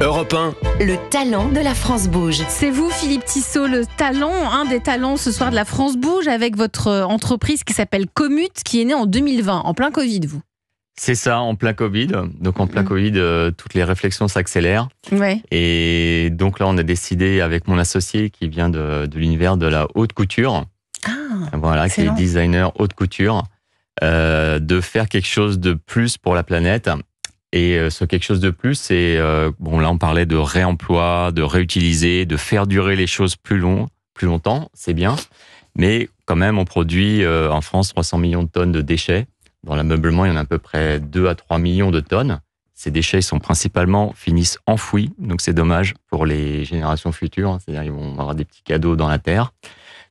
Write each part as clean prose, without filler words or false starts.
Europe 1. Le talent de la France Bouge. C'est vous, Philippe Tissot, le talent, un des talents ce soir de la France Bouge, avec votre entreprise qui s'appelle Commute, qui est née en 2020, en plein Covid, vous. C'est ça, en plein Covid. Donc en plein Covid, toutes les réflexions s'accélèrent. Ouais. Et donc là, on a décidé avec mon associé qui vient de l'univers de la haute couture, voilà, qui est designer haute couture, de faire quelque chose de plus pour la planète. Et ce quelque chose de plus, c'est bon, là on parlait de réemploi, de réutiliser, de faire durer les choses plus longtemps, c'est bien. Mais quand même, on produit en France 300 millions de tonnes de déchets. Dans l'ameublement, il y en a à peu près 2 à 3 millions de tonnes. Ces déchets sont finissent enfouis, donc c'est dommage pour les générations futures. C'est-à-dire qu'ils vont avoir des petits cadeaux dans la terre.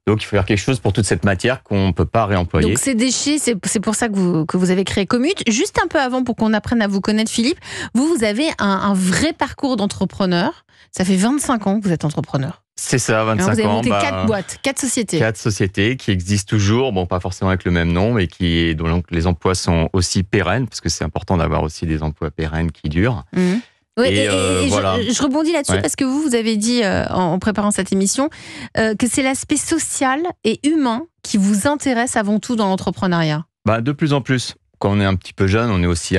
Donc, il faut faire quelque chose pour toute cette matière qu'on ne peut pas réemployer. Donc, ces déchets, c'est pour ça que vous avez créé Commute. Juste un peu avant, pour qu'on apprenne à vous connaître, Philippe, vous avez un vrai parcours d'entrepreneur. Ça fait 25 ans que vous êtes entrepreneur. C'est ça, 25 ans. Vous avez monté 4 boîtes, 4 sociétés. 4 sociétés qui existent toujours, bon, pas forcément avec le même nom, mais dont les emplois sont aussi pérennes, parce que c'est important d'avoir aussi des emplois pérennes qui durent. Oui, et voilà. je rebondis là-dessus parce que vous avez dit en préparant cette émission que c'est l'aspect social et humain qui vous intéresse avant tout dans l'entrepreneuriat. De plus en plus. Quand on est un petit peu jeune, on est aussi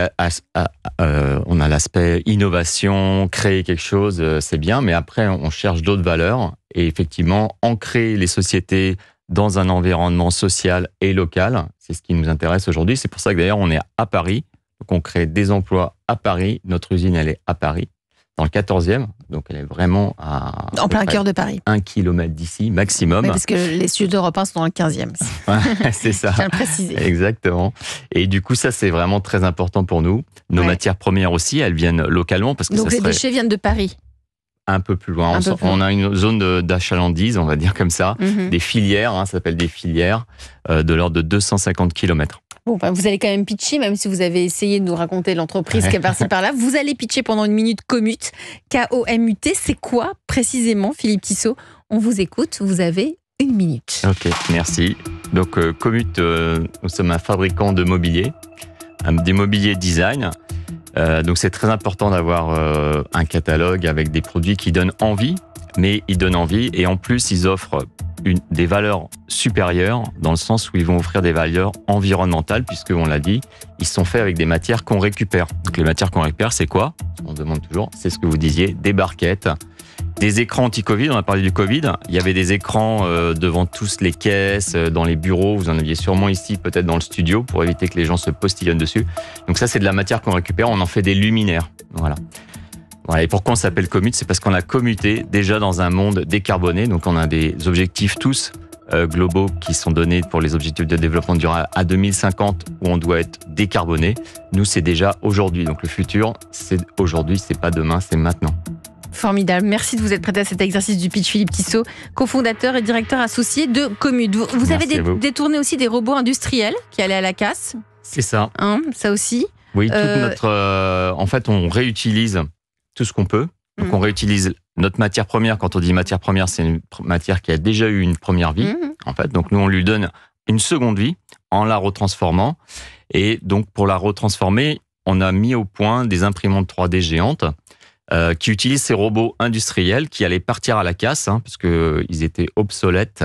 on a l'aspect innovation, créer quelque chose, c'est bien, mais après on cherche d'autres valeurs et effectivement ancrer les sociétés dans un environnement social et local, c'est ce qui nous intéresse aujourd'hui. C'est pour ça que d'ailleurs on est à Paris. Donc, on crée des emplois à Paris. Notre usine, elle est à Paris, dans le 14e. Donc, elle est vraiment en plein cœur de Paris. 1 kilomètre d'ici, maximum. Oui, parce que les studios d'Europe 1 sont dans le 15e. C'est ça. Je tiens à le préciser. Exactement. Et du coup, ça, c'est vraiment très important pour nous. Nos matières premières aussi, elles viennent localement. Parce que donc, les déchets viennent de Paris. Un peu plus loin. On a une zone d'achalandise, on va dire comme ça. Des filières, ça s'appelle des filières, de l'ordre de 250 km. Bon, vous allez quand même pitcher, même si vous avez essayé de nous raconter l'entreprise qui est par-ci par-là. Vous allez pitcher pendant une minute Commute. K-O-M-U-T. C'est quoi précisément, Philippe Tissot? On vous écoute, vous avez une minute. Ok, merci. Donc, Commute, nous sommes un fabricant de mobilier, des mobiliers design. Donc, c'est très important d'avoir un catalogue avec des produits qui donnent envie, mais ils donnent envie et en plus, ils offrent des valeurs supérieures dans le sens où ils vont offrir des valeurs environnementales puisque, on l'a dit, ils sont faits avec des matières qu'on récupère. Donc les matières qu'on récupère, c'est quoi? On demande toujours, c'est ce que vous disiez, des barquettes, des écrans anti-Covid, on a parlé du Covid, il y avait des écrans devant tous les caisses, dans les bureaux, vous en aviez sûrement ici, peut-être dans le studio, pour éviter que les gens se postillonnent dessus. Donc ça, c'est de la matière qu'on récupère, on en fait des luminaires. Voilà. Et pourquoi on s'appelle Commute? C'est parce qu'on a commuté déjà dans un monde décarboné. Donc, on a des objectifs tous globaux qui sont donnés pour les objectifs de développement durable à 2050 où on doit être décarboné. Nous, c'est déjà aujourd'hui. Donc, le futur, c'est aujourd'hui, c'est pas demain, c'est maintenant. Formidable. Merci de vous être prêté à cet exercice du pitch, Philippe Tissot, cofondateur et directeur associé de Commute. Vous avez détourné aussi des robots industriels qui allaient à la casse. C'est ça. Ça aussi. Oui, toute notre. En fait, on réutilise tout ce qu'on peut. Donc, on réutilise notre matière première. Quand on dit matière première, c'est une matière qui a déjà eu une première vie, en fait. Donc, nous, on lui donne une seconde vie en la retransformant. Et donc, pour la retransformer, on a mis au point des imprimantes 3D géantes qui utilisent ces robots industriels qui allaient partir à la casse, parce qu'ils étaient obsolètes.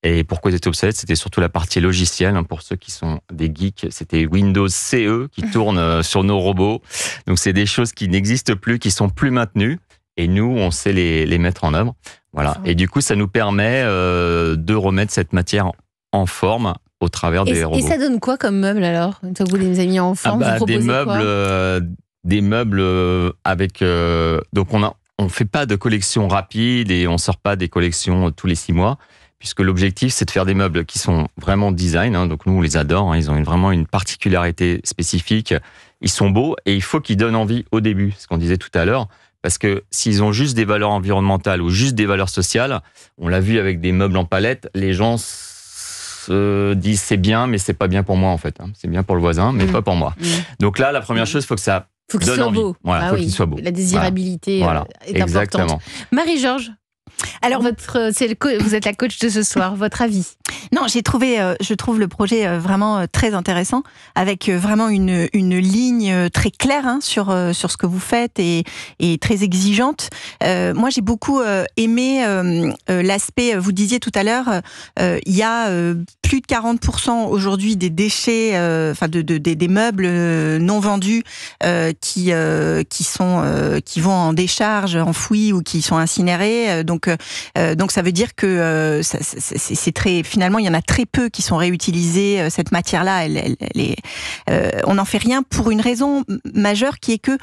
Et pourquoi ils étaient obsolètes? C'était surtout la partie logicielle. Pour ceux qui sont des geeks, c'était Windows CE qui tourne sur nos robots. Donc, c'est des choses qui n'existent plus, qui sont plus maintenues. Et nous, on sait les mettre en œuvre. Voilà. Et du coup, ça nous permet de remettre cette matière en forme au travers des robots. Et ça donne quoi comme meuble alors? Vous les avez mis en forme, vous proposez des meubles avec... donc, on fait pas de collection rapide et on sort pas des collections tous les 6 mois. Puisque l'objectif, c'est de faire des meubles qui sont vraiment design. Donc, nous, on les adore. Ils ont vraiment une particularité spécifique. Ils sont beaux et il faut qu'ils donnent envie au début. Ce qu'on disait tout à l'heure. Parce que s'ils ont juste des valeurs environnementales ou juste des valeurs sociales, on l'a vu avec des meubles en palette, les gens se disent c'est bien, mais c'est pas bien pour moi, en fait. C'est bien pour le voisin, mais pas pour moi. Donc là, la première chose, il faut que ça donne envie. Beau. Voilà, faut qu'il soit beau. La désirabilité est Exactement. importante. Marie-Georges, Alors, vous êtes la coach de ce soir, votre avis? Non, je trouve le projet vraiment très intéressant, avec vraiment une ligne très claire sur ce que vous faites et très exigeante. Moi, j'ai beaucoup aimé l'aspect, vous disiez tout à l'heure, il y a plus de 40% aujourd'hui des déchets, des meubles non vendus qui vont en décharge, enfouis ou qui sont incinérés. Donc ça veut dire que c'est très, finalement, il y en a très peu qui sont réutilisés. Cette matière-là, on n'en fait rien pour une raison majeure qui est que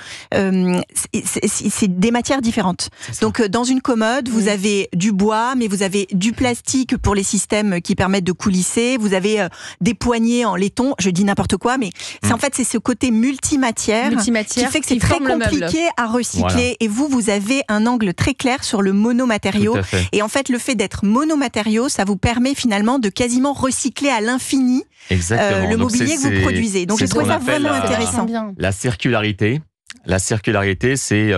c'est des matières différentes. Donc dans une commode, vous avez du bois, mais vous avez du plastique pour les systèmes qui permettent de coulisser. Vous avez des poignées en laiton. Je dis n'importe quoi, mais en fait c'est ce côté multimatière qui fait que c'est très compliqué à recycler. Voilà. Et vous avez un angle très clair sur le monomatériau. Et en fait, le fait d'être monomatériau, ça vous permet finalement de quasiment recycler à l'infini le mobilier que vous produisez. Donc, je trouve ça vraiment intéressant. La circularité. La circularité, c'est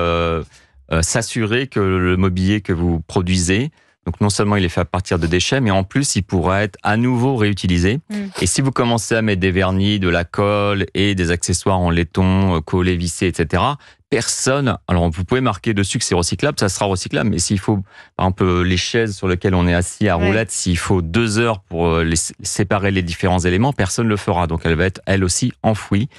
s'assurer que le mobilier que vous produisez, donc non seulement il est fait à partir de déchets, mais en plus il pourra être à nouveau réutilisé. Et si vous commencez à mettre des vernis, de la colle et des accessoires en laiton, collés, vissés, etc., personne, alors vous pouvez marquer dessus que c'est recyclable, ça sera recyclable, mais s'il faut, par exemple, les chaises sur lesquelles on est assis à roulette, s'il faut 2 heures pour séparer les différents éléments, personne ne le fera. Donc elle va être, elle aussi, enfouie.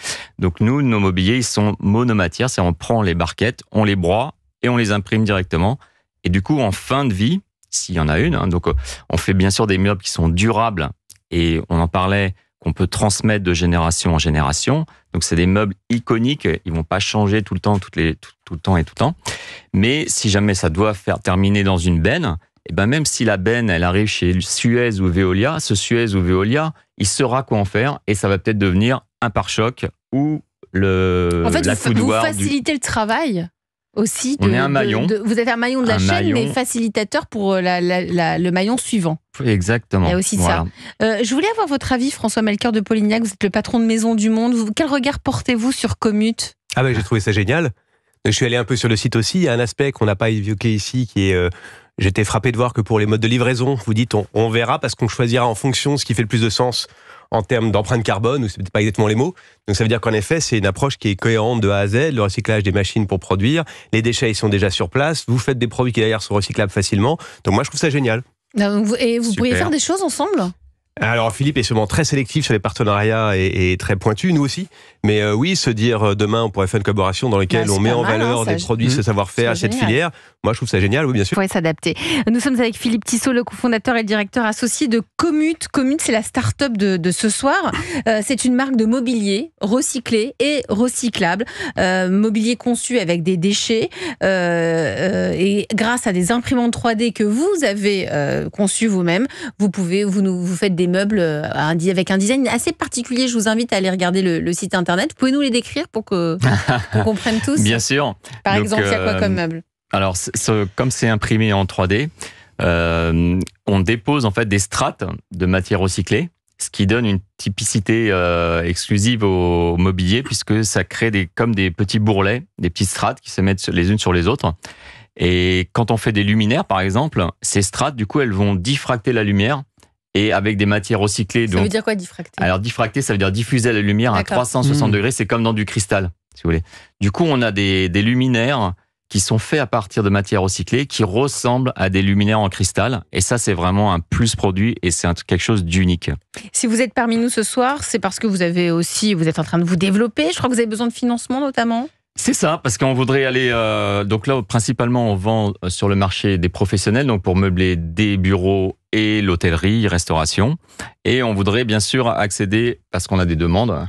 Donc nous, nos mobiliers, ils sont monomatières, c'est-à-dire on prend les barquettes, on les broie et on les imprime directement. Et du coup, en fin de vie, s'il y en a une, donc on fait bien sûr des meubles qui sont durables, et on en parlait, qu'on peut transmettre de génération en génération. Donc c'est des meubles iconiques, ils vont pas changer tout le temps, tout le temps. Mais si jamais ça doit terminer dans une benne, et ben même si la benne elle arrive chez Suez ou Veolia, ce Suez ou Veolia, il saura quoi en faire, et ça va peut-être devenir un pare-choc ou la coudoir. Vous facilitez le travail aussi. On est un maillon. Vous êtes un maillon de la chaîne, mais facilitateur pour le maillon suivant. Exactement. Il y a aussi ça. Je voulais avoir votre avis, François Melchior de Polignac. Vous êtes le patron de Maison du Monde. Quel regard portez-vous sur Commute? J'ai trouvé ça génial. Je suis allé un peu sur le site aussi. Il y a un aspect qu'on n'a pas évoqué ici qui est... J'étais frappé de voir que pour les modes de livraison, vous dites on verra parce qu'on choisira en fonction ce qui fait le plus de sens en termes d'empreinte carbone, ou c'est peut-être pas exactement les mots. Donc ça veut dire qu'en effet, c'est une approche qui est cohérente de A à Z, le recyclage des machines pour produire, les déchets ils sont déjà sur place, vous faites des produits qui d'ailleurs sont recyclables facilement. Donc moi je trouve ça génial. Et vous pourriez faire des choses ensemble ? Alors Philippe est sûrement très sélectif sur les partenariats et très pointu, nous aussi. Mais oui, se dire demain on pourrait faire une collaboration dans laquelle on met en valeur des produits, ce savoir-faire, cette filière. Moi je trouve ça génial, oui bien sûr. Il faut s'adapter. Nous sommes avec Philippe Tissot, le cofondateur et le directeur associé de Commute. Commute, c'est la start-up de ce soir. C'est une marque de mobilier recyclé et recyclable. Mobilier conçu avec des déchets et grâce à des imprimantes 3D que vous avez conçues vous-même, vous faites des meubles avec un design assez particulier. Je vous invite à aller regarder le site internet. Vous pouvez nous les décrire pour qu'on comprenne tous? Bien sûr. Par exemple, il y a quoi comme meuble? Alors, comme c'est imprimé en 3D, on dépose en fait des strates de matière recyclée, ce qui donne une typicité exclusive au mobilier, puisque ça crée comme des petits bourrelets, des petites strates qui se mettent les unes sur les autres. Et quand on fait des luminaires, par exemple, ces strates, du coup, elles vont diffracter la lumière. Et avec des matières recyclées. Ça veut dire quoi, diffracter? Alors, diffracter, ça veut dire diffuser la lumière à 360 degrés. C'est comme dans du cristal, si vous voulez. Du coup, on a des luminaires qui sont faits à partir de matières recyclées, qui ressemblent à des luminaires en cristal. Et ça, c'est vraiment un plus produit et c'est quelque chose d'unique. Si vous êtes parmi nous ce soir, c'est parce que vous êtes en train de vous développer. Je crois que vous avez besoin de financement, notamment. C'est ça, parce qu'on voudrait aller... donc là, principalement, on vend sur le marché des professionnels, donc pour meubler des bureaux et l'hôtellerie, restauration. Et on voudrait bien sûr accéder, parce qu'on a des demandes,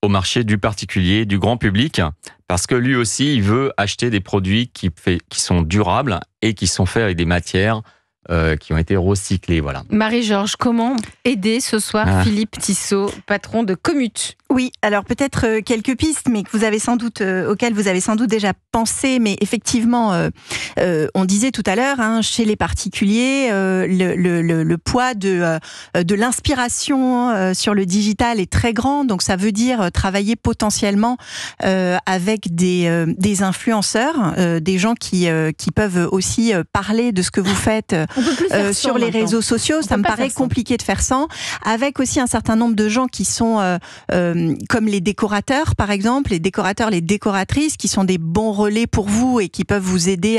au marché du particulier, du grand public, parce que lui aussi, il veut acheter des produits qui sont durables et qui sont faits avec des matières qui ont été recyclées. Voilà. Marie-Georges, comment aider ce soir Philippe Tissot, patron de Commute? Oui, alors peut-être quelques pistes, mais que vous avez sans doute, auxquelles vous avez sans doute déjà pensé. Mais effectivement, on disait tout à l'heure, chez les particuliers, le poids de l'inspiration sur le digital est très grand. Donc ça veut dire travailler potentiellement avec des influenceurs, des gens qui peuvent aussi parler de ce que vous faites sur les réseaux sociaux. Ça me paraît compliqué de faire sans. Avec aussi un certain nombre de gens qui sont comme les décorateurs, par exemple, les décorateurs, les décoratrices, qui sont des bons relais pour vous et qui peuvent vous aider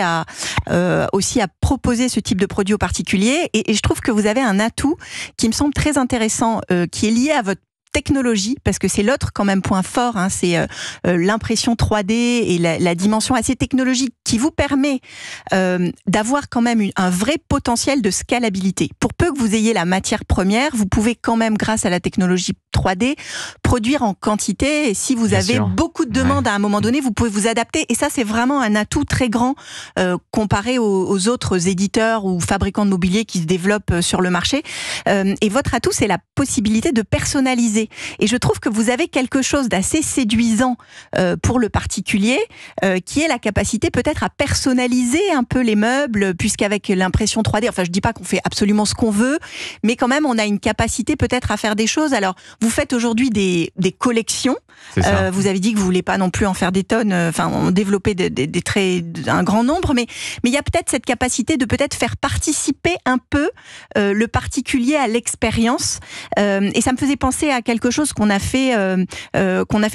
aussi à proposer ce type de produit aux particuliers. Et je trouve que vous avez un atout qui me semble très intéressant, qui est lié à votre technologie, parce que c'est l'autre quand même point fort, c'est l'impression 3D et la dimension assez technologique qui vous permet d'avoir quand même un vrai potentiel de scalabilité. Pour peu que vous ayez la matière première, vous pouvez quand même, grâce à la technologie 3D, produire en quantité, et si vous avez beaucoup de demandes à un moment donné, vous pouvez vous adapter, et ça c'est vraiment un atout très grand comparé aux autres éditeurs ou fabricants de mobilier qui se développent sur le marché. Et votre atout, c'est la possibilité de personnaliser. Et je trouve que vous avez quelque chose d'assez séduisant pour le particulier, qui est la capacité peut-être à personnaliser un peu les meubles, puisqu'avec l'impression 3D, enfin je dis pas qu'on fait absolument ce qu'on veut, mais quand même on a une capacité peut-être à faire des choses. Alors vous faites aujourd'hui des collections, vous avez dit que vous voulez pas non plus en faire des tonnes, en développer un grand nombre, mais il y a peut-être cette capacité de peut-être faire participer un peu le particulier à l'expérience, et ça me faisait penser à quelque chose qu'on a fait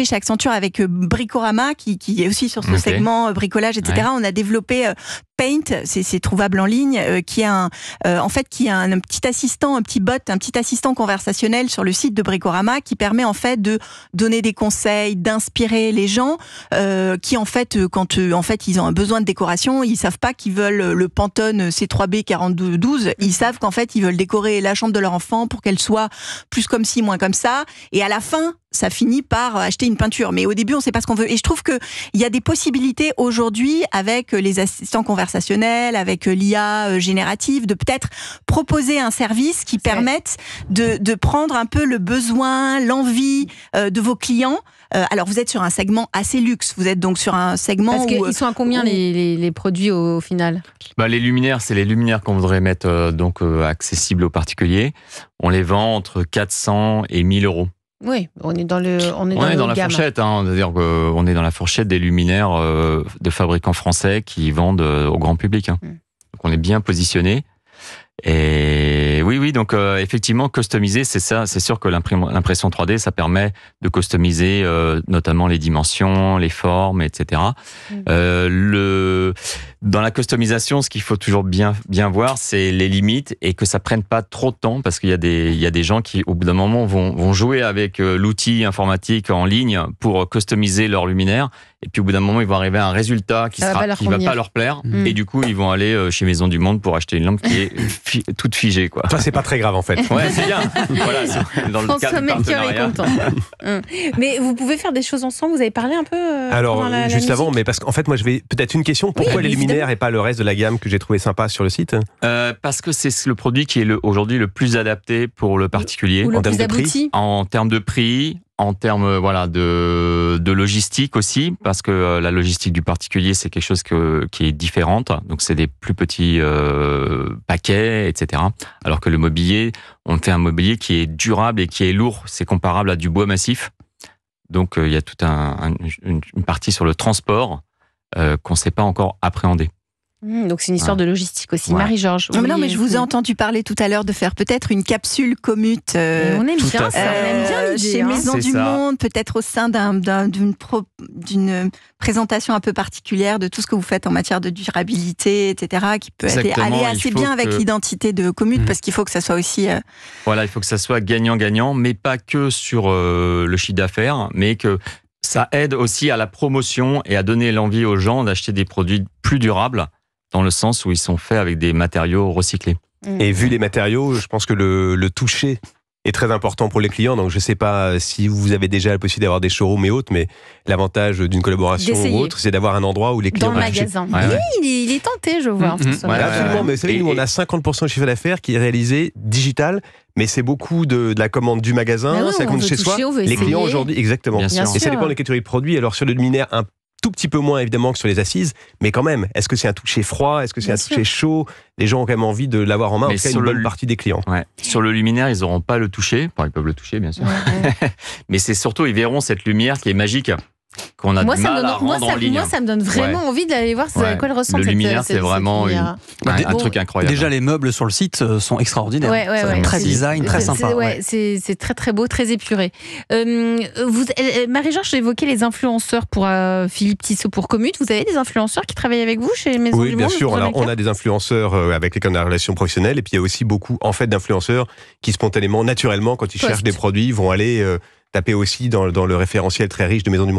chez Accenture avec Bricorama, qui est aussi sur ce segment bricolage, etc. Ouais. On a développé Paint, c'est trouvable en ligne, qui est un petit assistant, un petit assistant conversationnel sur le site de Bricorama, qui permet en fait de donner des conseils, d'inspirer les gens, qui en fait, quand ils ont un besoin de décoration, ils savent pas qu'ils veulent le Pantone C3B 4212, ils savent qu'en fait ils veulent décorer la chambre de leur enfant pour qu'elle soit plus comme ci, moins comme ça, et à la fin ça finit par acheter une peinture. Mais au début, on sait pas ce qu'on veut. Et je trouve que il y a des possibilités aujourd'hui avec les assistants conversationnels, avec l'IA générative, de peut-être proposer un service qui permette de prendre un peu le besoin, l'envie de vos clients. Alors, vous êtes sur un segment assez luxe. Vous êtes donc sur un segment Parce qu'ils sont à combien les produits au final ? Les luminaires, c'est les luminaires qu'on voudrait mettre accessibles aux particuliers. On les vend entre 400 et 1000 euros. Oui, on est dans la fourchette, c'est-à-dire qu'on est dans la fourchette des luminaires de fabricants français qui vendent au grand public. Donc on est bien positionné. Et oui, donc effectivement, customiser, c'est ça. C'est sûr que l'impression 3D, ça permet de customiser notamment les dimensions, les formes, etc. Dans la customisation, ce qu'il faut toujours bien voir, c'est les limites et que ça prenne pas trop de temps, parce qu'il y a des gens qui, au bout d'un moment, vont jouer avec l'outil informatique en ligne pour customiser leur luminaire. Et puis au bout d'un moment, ils vont arriver à un résultat qui va pas leur plaire. Et du coup, ils vont aller chez Maison du Monde pour acheter une lampe qui est toute figée, quoi. Ça, c'est pas très grave, en fait. Ouais, c'est bien. Voilà, dans le François Melchior est content. Mais vous pouvez faire des choses ensemble. Vous avez parlé un peu Alors, juste avant, musique. mais parce qu'en fait, moi, peut-être une question. Pourquoi les luminaires et pas le reste de la gamme que j'ai trouvé sympa sur le site ? Parce que c'est le produit qui est aujourd'hui le plus adapté pour le particulier. Ou le plus abouti. En termes de prix, en termes de logistique aussi, parce que la logistique du particulier, c'est quelque chose qui est différente. Donc, c'est des plus petits paquets, etc. Alors que le mobilier, on fait un mobilier qui est durable et qui est lourd. C'est comparable à du bois massif. Donc, il y a toute une partie sur le transport qu'on ne sait pas encore appréhender. Donc c'est une histoire de logistique aussi. Marie-Georges. Non, mais je vous ai entendu parler tout à l'heure de faire peut-être une capsule commute. On aime bien ça. On aime bien l'idée. Chez Maison du Monde, peut-être au sein d'une présentation un peu particulière de tout ce que vous faites en matière de durabilité, etc., qui peut aller assez bien avec l'identité de commute, parce qu'il faut que ça soit aussi... Voilà, il faut que ça soit gagnant-gagnant, mais pas que sur le chiffre d'affaires, mais que ça aide aussi à la promotion et à donner l'envie aux gens d'acheter des produits plus durables, dans le sens où ils sont faits avec des matériaux recyclés. Et vu les matériaux, je pense que le toucher est très important pour les clients. Donc, je ne sais pas si vous avez déjà la possibilité d'avoir des showrooms et autres, mais l'avantage d'une collaboration D'essayer. ou autre, c'est d'avoir un endroit où les clients Dans le peuvent acheter. magasin. Ouais, ouais. Oui, il est tenté, je vois. Absolument, mais vous savez, Et- nous, on a 50% de chiffre d'affaires qui est réalisé digital, mais c'est beaucoup de la commande du magasin, Bah oui, c'est la on commande veut chez toucher, soi. on veut Les essayer. clients aujourd'hui, exactement. Bien Bien sûr. Et ça sûr. dépend des catégories de produits. Alors, sur le luminaire, un tout petit peu moins, évidemment, que sur les assises, mais quand même, est-ce que c'est un toucher froid? Est-ce que c'est Bien un toucher chaud? Les gens ont quand même envie de l'avoir en main, en Mais tout cas, sur une le- bonne partie des clients. Ouais. Sur le luminaire, ils n'auront pas le toucher. Bon, ils peuvent le toucher, bien sûr. Mais c'est surtout, ils verront cette lumière qui est magique, qu'on a Moi, du ça me mal à donne, moi, rendre en ligne. ça me donne vraiment envie d'aller voir à Ouais. quoi elle ressemble. Le luminaire, cette c'est vraiment lumière. un Bon, truc incroyable. Déjà, les meubles sur le site sont extraordinaires. Ouais, ouais, ouais. Très C'est- design, très c'est- sympa. c'est- ouais. c'est très très beau, très épuré. Marie-Georges évoquait les influenceurs pour Philippe Tissot pour Commute. Vous avez des influenceurs qui travaillent avec vous chez Maison Oui, du bien Monde, sûr. vous Alors, prenez on le a des influenceurs avec lesquels on a une relation professionnelle, et puis il y a aussi beaucoup, en fait, d'influenceurs qui spontanément, naturellement, quand ils Post. cherchent des produits, vont aller taper aussi dans le référentiel très riche de Maison du Monde.